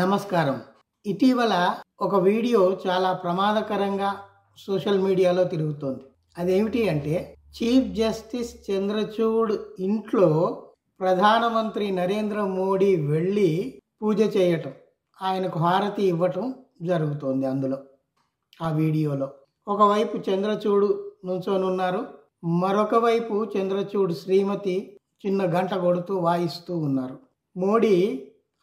నమస్కారం. ఇటీవల ఒక వీడియో చాలా ప్రమాదకరంగా సోషల్ మీడియాలో తిరుగుతోంది. అదేమిటి అంటే చీఫ్ జస్టిస్ చంద్రచూడ్ ఇంట్లో ప్రధానమంత్రి నరేంద్ర మోడీ వెళ్ళి పూజ చేయటం, ఆయనకు హారతి ఇవ్వటం జరుగుతోంది. అందులో ఆ వీడియోలో ఒకవైపు చంద్రచూడ్ నుంచోనున్నారు, మరొక వైపు చంద్రచూడ్ శ్రీమతి చిన్న గంట కొడుతూ వాయిస్తూ ఉన్నారు. మోడీ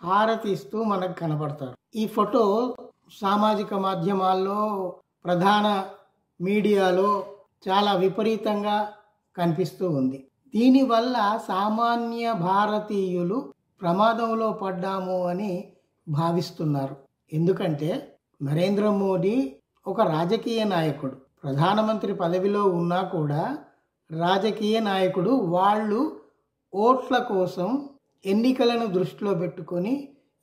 హారతి ఇస్తూ మనకు కనబడతారు. ఈ ఫోటో సామాజిక మాధ్యమాల్లో, ప్రధాన మీడియాలో చాలా విపరీతంగా కనిపిస్తూ ఉంది. దీనివల్ల సామాన్య భారతీయులు ప్రమాదంలో పడ్డాము అని భావిస్తున్నారు. ఎందుకంటే నరేంద్ర మోడీ ఒక రాజకీయ నాయకుడు, ప్రధానమంత్రి పదవిలో ఉన్నా కూడా రాజకీయ నాయకుడు. వాళ్ళు ఓట్ల కోసం ఎన్నికలను దృష్టిలో పెట్టుకొని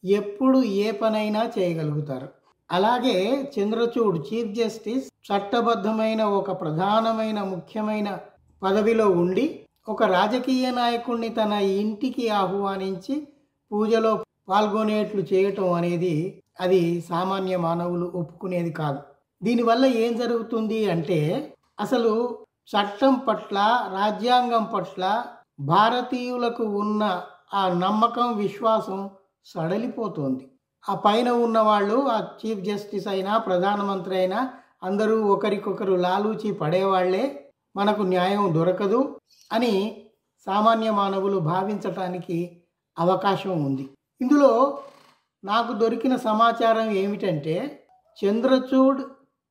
ఎప్పుడు ఏ పనైనా చేయగలుగుతారు. అలాగే చంద్రచూడ్ చీఫ్ జస్టిస్ చట్టబద్ధమైన ఒక ప్రధానమైన ముఖ్యమైన పదవిలో ఉండి ఒక రాజకీయ నాయకుడిని తన ఇంటికి ఆహ్వానించి పూజలో పాల్గొనేట్లు చేయటం అనేది అది సామాన్య మానవులు ఒప్పుకునేది కాదు. దీనివల్ల ఏం జరుగుతుంది అంటే అసలు చట్టం పట్ల, రాజ్యాంగం పట్ల భారతీయులకు ఉన్న ఆ నమ్మకం, విశ్వాసం సడలిపోతుంది. ఆ పైన ఉన్న వాళ్ళు, ఆ చీఫ్ జస్టిస్ అయినా ప్రధానమంత్రి అయినా అందరూ ఒకరికొకరు లాలూచి పడేవాళ్లే, మనకు న్యాయం దొరకదు అని సామాన్య మానవులు భావించటానికి అవకాశం ఉంది. ఇందులో నాకు దొరికిన సమాచారం ఏమిటంటే చంద్రచూడ్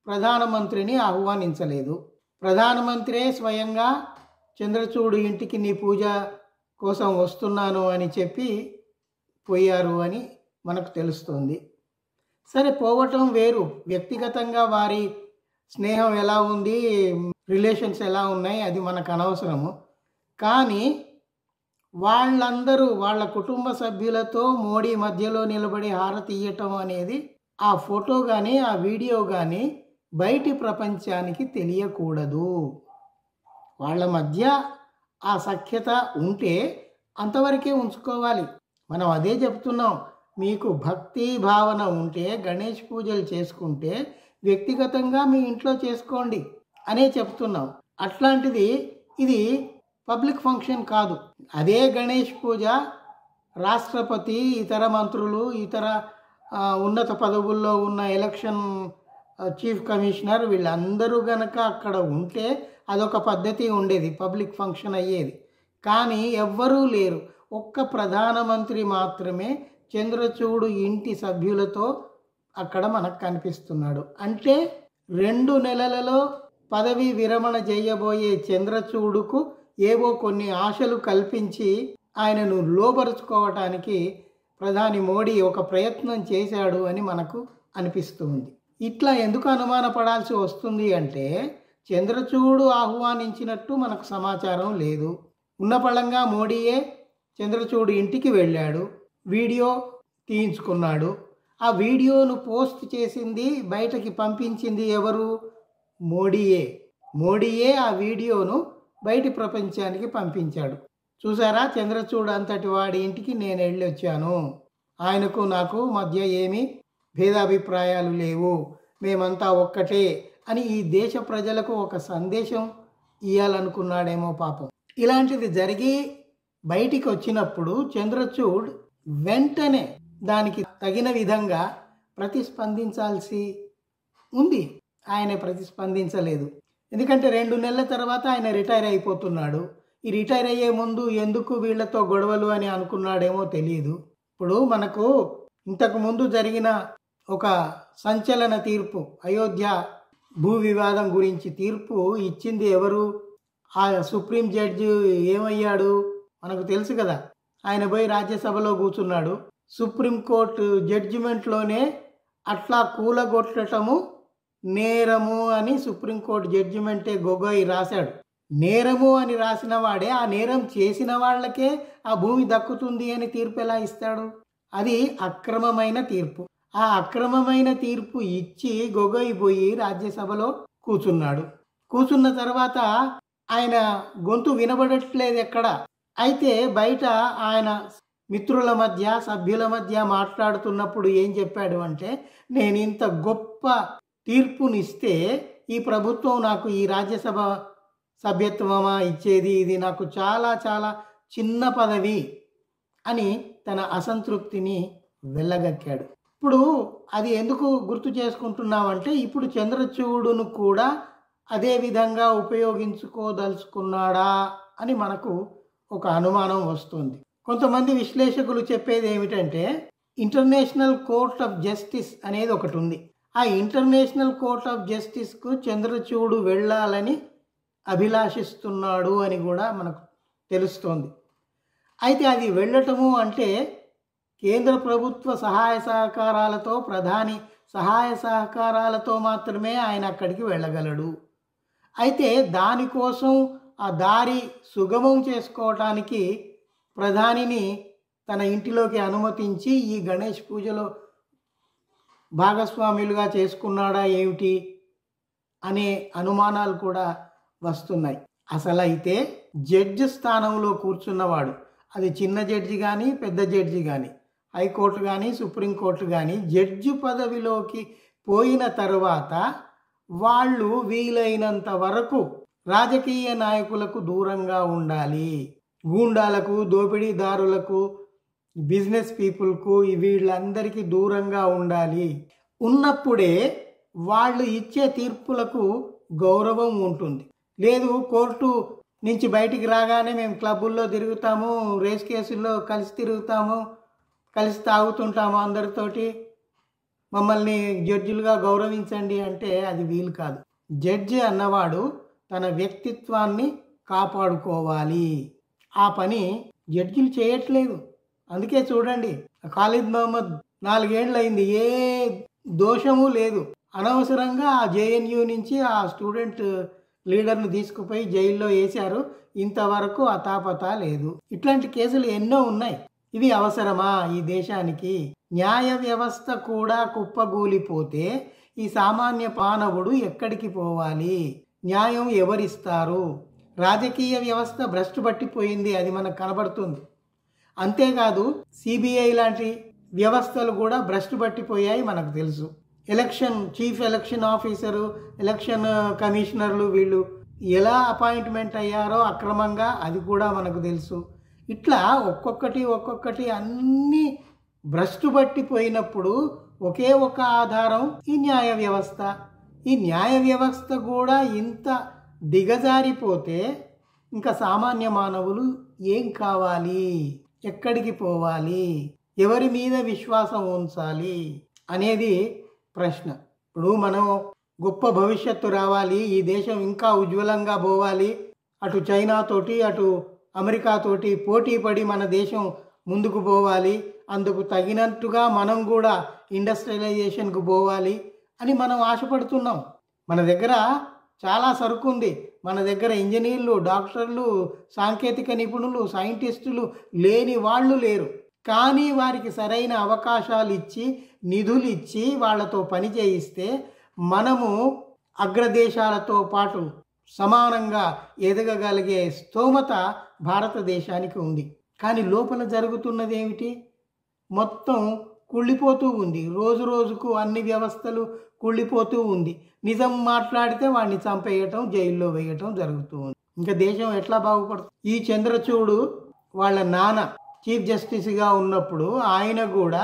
ప్రధానమంత్రిని ఆహ్వానించలేదు. ప్రధానమంత్రే స్వయంగా చంద్రచూడ్ ఇంటికి నీ పూజ కోసం వస్తున్నాను అని చెప్పి పోయారు అని మనకు తెలుస్తుంది. సరే, పోవటం వేరు, వ్యక్తిగతంగా వారి స్నేహం ఎలా ఉంది, రిలేషన్స్ ఎలా ఉన్నాయి, అది మనకు అనవసరము. కానీ వాళ్ళందరూ వాళ్ళ కుటుంబ సభ్యులతో మోడీ మధ్యలో నిలబడి హారతి ఇయ్యటం అనేది, ఆ ఫోటో కానీ ఆ వీడియో కానీ బయటి ప్రపంచానికి తెలియకూడదు. వాళ్ళ మధ్య ఆ సఖ్యత ఉంటే అంతవరకే ఉంచుకోవాలి. మనం అదే చెప్తున్నాం. మీకు భక్తి భావన ఉంటే గణేష్ పూజలు చేసుకుంటే వ్యక్తిగతంగా మీ ఇంట్లో చేసుకోండి అనే చెప్తున్నాం. అట్లాంటిది ఇది పబ్లిక్ ఫంక్షన్ కాదు. అదే గణేష్ పూజ రాష్ట్రపతి, ఇతర మంత్రులు, ఇతర ఉన్నత పదవుల్లో ఉన్న ఎలక్షన్ చీఫ్ కమిషనర్ వీళ్ళందరూ గనక అక్కడ ఉంటే అదొక పద్ధతి ఉండేది, పబ్లిక్ ఫంక్షన్ అయ్యేది. కానీ ఎవ్వరూ లేరు. ఒక్క ప్రధానమంత్రి మాత్రమే చంద్రచూడ్ ఇంటి సభ్యులతో అక్కడ మనకు కనిపిస్తున్నాడు. అంటే 2 నెలలలో పదవి విరమణ చేయబోయే చంద్రచూడ్కు ఏవో కొన్ని ఆశలు కల్పించి ఆయనను లోబరుచుకోవటానికి ప్రధాని మోడీ ఒక ప్రయత్నం చేశాడు అని మనకు అనిపిస్తుంది. ఇట్లా ఎందుకు అనుమానపడాల్సి వస్తుంది అంటే చంద్రచూడ్ ఆహ్వానించినట్టు మనకు సమాచారం లేదు. ఉన్న పళంగా మోడీయే చంద్రచూడ్ ఇంటికి వెళ్ళాడు, వీడియో తీయించుకున్నాడు. ఆ వీడియోను పోస్ట్ చేసింది, బయటకి పంపించింది ఎవరు? మోడీయే ఆ వీడియోను బయటి ప్రపంచానికి పంపించాడు. చూసారా, చంద్రచూడ్ అంతటి వాడి ఇంటికి నేను వెళ్ళి వచ్చాను, ఆయనకు నాకు మధ్య ఏమీ భేదాభిప్రాయాలు లేవు, మేమంతా ఒక్కటే అని ఈ దేశ ప్రజలకు ఒక సందేశం ఇవ్వాలనుకున్నాడేమో పాపం. ఇలాంటిది జరిగి బయటికి వచ్చినప్పుడు చంద్రచూడ్ వెంటనే దానికి తగిన విధంగా ప్రతిస్పందించాల్సి ఉంది. ఆయన ప్రతిస్పందించలేదు. ఎందుకంటే 2 నెలల తర్వాత ఆయన రిటైర్ అయిపోతున్నాడు. ఈ రిటైర్ అయ్యే ముందు ఎందుకు వీళ్లతో గొడవలు అని అనుకున్నాడేమో తెలియదు. ఇప్పుడు మనకు ఇంతకు ముందు జరిగిన ఒక సంచలన తీర్పు, అయోధ్య భూ వివాదం గురించి తీర్పు ఇచ్చింది ఎవరు? ఆ సుప్రీం జడ్జి ఏమయ్యాడు మనకు తెలుసు కదా. ఆయన పోయి రాజ్యసభలో కూర్చున్నాడు. సుప్రీంకోర్టు జడ్జిమెంట్లోనే అట్లా కూలగొట్టటము నేరము అని సుప్రీంకోర్టు జడ్జిమెంటే గొగోయ్ రాశాడు. నేరము అని రాసిన వాడే ఆ నేరం చేసిన వాళ్ళకే ఆ భూమి దక్కుతుంది అని తీర్పు ఎలా ఇస్తాడు? అది అక్రమమైన తీర్పు. ఆ అక్రమమైన తీర్పు ఇచ్చి గొగోయ్ పోయి రాజ్యసభలో కూర్చున్నాడు. కూర్చున్న తర్వాత ఆయన గొంతు వినబడట్లేదు ఎక్కడ. అయితే బయట ఆయన మిత్రుల మధ్య సభ్యుల మధ్య మాట్లాడుతున్నప్పుడు ఏం చెప్పాడు అంటే, నేను ఇంత గొప్ప తీర్పునిస్తే ఈ ప్రభుత్వం నాకు ఈ రాజ్యసభ సభ్యత్వమా ఇచ్చేది, ఇది నాకు చాలా చాలా చిన్న పదవి అని తన అసంతృప్తిని వెళ్ళగక్కాడు. ఇప్పుడు అది ఎందుకు గుర్తు చేసుకుంటున్నామంటే, ఇప్పుడు చంద్రచూడును కూడా అదే విధంగా ఉపయోగించుకోదలుచుకున్నాడా అని మనకు ఒక అనుమానం వస్తుంది. కొంతమంది విశ్లేషకులు చెప్పేది ఏమిటంటే, ఇంటర్నేషనల్ కోర్ట్ ఆఫ్ జస్టిస్ అనేది ఒకటి ఉంది. ఆ ఇంటర్నేషనల్ కోర్ట్ ఆఫ్ జస్టిస్కు చంద్రచూడు వెళ్ళాలని అభిలాషిస్తున్నాడు అని కూడా మనకు తెలుస్తోంది. అయితే అది వెళ్ళటము అంటే కేంద్ర ప్రభుత్వ సహాయ సహకారాలతో, ప్రధాని సహాయ సహకారాలతో మాత్రమే ఆయన అక్కడికి వెళ్ళగలడు. అయితే దానికోసం ఆ దారి సుగమం చేసుకోవటానికి ప్రధానిని తన ఇంటిలోకి అనుమతించి ఈ గణేష్ పూజలో భాగస్వాములుగా చేసుకున్నాడా ఏమిటి అనే అనుమానాలు కూడా వస్తున్నాయి. అసలైతే జడ్జి స్థానంలో కూర్చున్నవాడు, అది చిన్న జడ్జి కానీ పెద్ద జడ్జి కానీ, హైకోర్టు కానీ సుప్రీంకోర్టు కానీ, జడ్జి పదవిలోకి పోయిన తరువాత వాళ్ళు వీలైనంత వరకు రాజకీయ నాయకులకు దూరంగా ఉండాలి. గూండాలకు, దోపిడీదారులకు, బిజినెస్ పీపుల్కు, వీళ్ళందరికీ దూరంగా ఉండాలి. ఉన్నప్పుడే వాళ్ళు ఇచ్చే తీర్పులకు గౌరవం ఉంటుంది. లేదు, కోర్టు నుంచి బయటికి రాగానే మేము క్లబ్బుల్లో తిరుగుతాము, రేస్ కేసుల్లో కలిసి తిరుగుతాము, కలిసి తాగుతుంటాము అందరితోటి, మమ్మల్ని జడ్జిలుగా గౌరవించండి అంటే అది వీలు కాదు. జడ్జి అన్నవాడు తన వ్యక్తిత్వాన్ని కాపాడుకోవాలి. ఆ పని జడ్జిలు చేయట్లేదు. అందుకే చూడండి, ఖాలిద్ మహమ్మద్ 4 ఏళ్ళు అయింది, ఏ దోషము లేదు. అనవసరంగా ఆ జేఎన్యూ నుంచి ఆ స్టూడెంట్ లీడర్ను తీసుకుపోయి జైల్లో వేశారు. ఇంతవరకు అతాపతా లేదు. ఇట్లాంటి కేసులు ఎన్నో ఉన్నాయి. ఇవి అవసరమా ఈ దేశానికి? న్యాయ వ్యవస్థ కూడా కుప్పగూలిపోతే ఈ సామాన్య మానవుడు ఎక్కడికి పోవాలి? న్యాయం ఎవరిస్తారు? రాజకీయ వ్యవస్థ భ్రష్టు పట్టిపోయింది, అది మనకు కనబడుతుంది. అంతేకాదు సిబిఐ లాంటి వ్యవస్థలు కూడా భ్రష్టు పట్టిపోయాయి, మనకు తెలుసు. చీఫ్ ఎలక్షన్ ఆఫీసరు, ఎలక్షన్ కమిషనర్లు వీళ్ళు ఎలా అపాయింట్మెంట్ అయ్యారో అక్రమంగా, అది కూడా మనకు తెలుసు. ఇట్లా ఒక్కొక్కటి అన్నీ భ్రష్టు పట్టిపోయినప్పుడు ఒకే ఒక ఆధారం ఈ న్యాయ వ్యవస్థ. ఈ న్యాయ వ్యవస్థ కూడా ఇంత దిగజారిపోతే ఇంకా సామాన్య మానవులు ఏం కావాలి? ఎక్కడికి పోవాలి? ఎవరి మీద విశ్వాసం ఉంచాలి అనేది ప్రశ్న. ఇప్పుడు మనం గొప్ప భవిష్యత్తు రావాలి, ఈ దేశం ఇంకా ఉజ్వలంగా పోవాలి, అటు చైనాతోటి అటు అమెరికాతోటి పోటీ పడి మన దేశం ముందుకు పోవాలి, అందుకు తగినట్టుగా మనం కూడా ఇండస్ట్రియలైజేషన్కు పోవాలి అని మనం ఆశపడుతున్నాం. మన దగ్గర చాలా సరుకు ఉంది. మన దగ్గర ఇంజనీర్లు, డాక్టర్లు, సాంకేతిక నిపుణులు, సైంటిస్టులు లేని వాళ్ళు లేరు. కానీ వారికి సరైన అవకాశాలు ఇచ్చి, నిధులు ఇచ్చి వాళ్ళతో పని చేయిస్తే మనము అగ్రదేశాలతో పాటు సమానంగా ఎదగగలిగే స్తోమత భారతదేశానికి ఉంది. కానీ లోపల జరుగుతున్నది ఏమిటి? మొత్తం కుళ్ళిపోతూ ఉంది. రోజు రోజుకు అన్ని వ్యవస్థలు కుళ్ళిపోతూ ఉంది. నిజం మాట్లాడితే వాడిని చంపేయటం, జైల్లో వేయటం జరుగుతూ ఉంది. ఇంకా దేశం ఎట్లా బాగుపడుతుంది? ఈ చంద్రచూడు వాళ్ళ నాన్న చీఫ్ జస్టిస్గా ఉన్నప్పుడు, ఆయన కూడా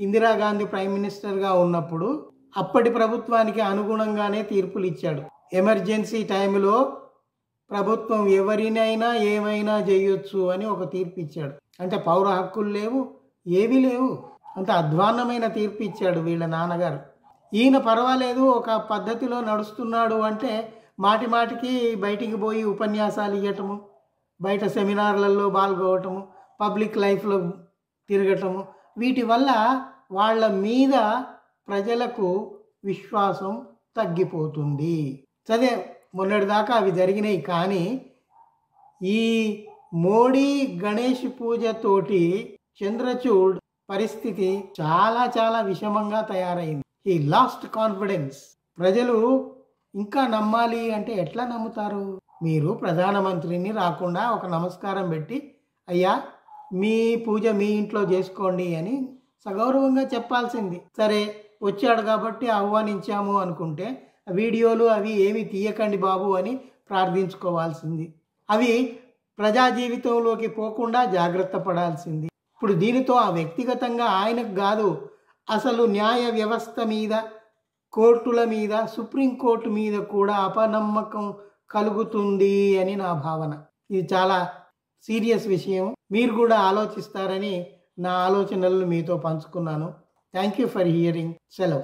ఇందిరాగాంధీ ప్రైమ్ మినిస్టర్గా ఉన్నప్పుడు అప్పటి ప్రభుత్వానికి అనుగుణంగానే తీర్పులు ఇచ్చాడు. ఎమర్జెన్సీ టైంలో ప్రభుత్వం ఎవరినైనా ఏమైనా చేయొచ్చు అని ఒక తీర్పు ఇచ్చాడు. అంటే పౌర హక్కులు లేవు, ఏవీ లేవు. అంత అధ్వాన్నమైన తీర్పు ఇచ్చాడు వీళ్ళ నాన్నగారు. ఈయన పర్వాలేదు, ఒక పద్ధతిలో నడుస్తున్నాడు అంటే మాటి మాటికి బయటికి పోయి ఉపన్యాసాలు ఇవ్వటము, బయట సెమినార్లలో పాల్గొనటము, పబ్లిక్ లైఫ్లో తిరగటము, వీటి వల్ల వాళ్ళ మీద ప్రజలకు విశ్వాసం తగ్గిపోతుంది. సరే, మొన్నటిదాకా అవి జరిగినాయి. కానీ ఈ మోడీ గణేష్ పూజతోటి చంద్రచూడ్ పరిస్థితి చాలా చాలా విషమంగా తయారైంది. ఈ లాస్ట్ కాన్ఫిడెన్స్. ప్రజలు ఇంకా నమ్మాలి అంటే ఎట్లా నమ్ముతారు? మీరు ప్రధానమంత్రిని రాకుండా ఒక నమస్కారం పెట్టి, అయ్యా మీ పూజ మీ ఇంట్లో చేసుకోండి అని సగౌరవంగా చెప్పాల్సింది. సరే వచ్చాడు కాబట్టి ఆహ్వానించాము అనుకుంటే వీడియోలు అవి ఏమి తీయకండి బాబు అని ప్రార్థించుకోవాల్సింది. అవి ప్రజా జీవితంలోకి పోకుండా జాగ్రత్త పడాల్సింది. ఇప్పుడు దీనితో ఆ వ్యక్తిగతంగా ఆయనకు కాదు, అసలు న్యాయ వ్యవస్థ మీద, కోర్టుల మీద, సుప్రీంకోర్టు మీద కూడా అపనమ్మకం కలుగుతుంది అని నా భావన. ఇది చాలా సీరియస్ విషయం. మీరు కూడా ఆలోచిస్తారని నా ఆలోచనలను మీతో పంచుకున్నాను. Thank you for hearing. సెలవు.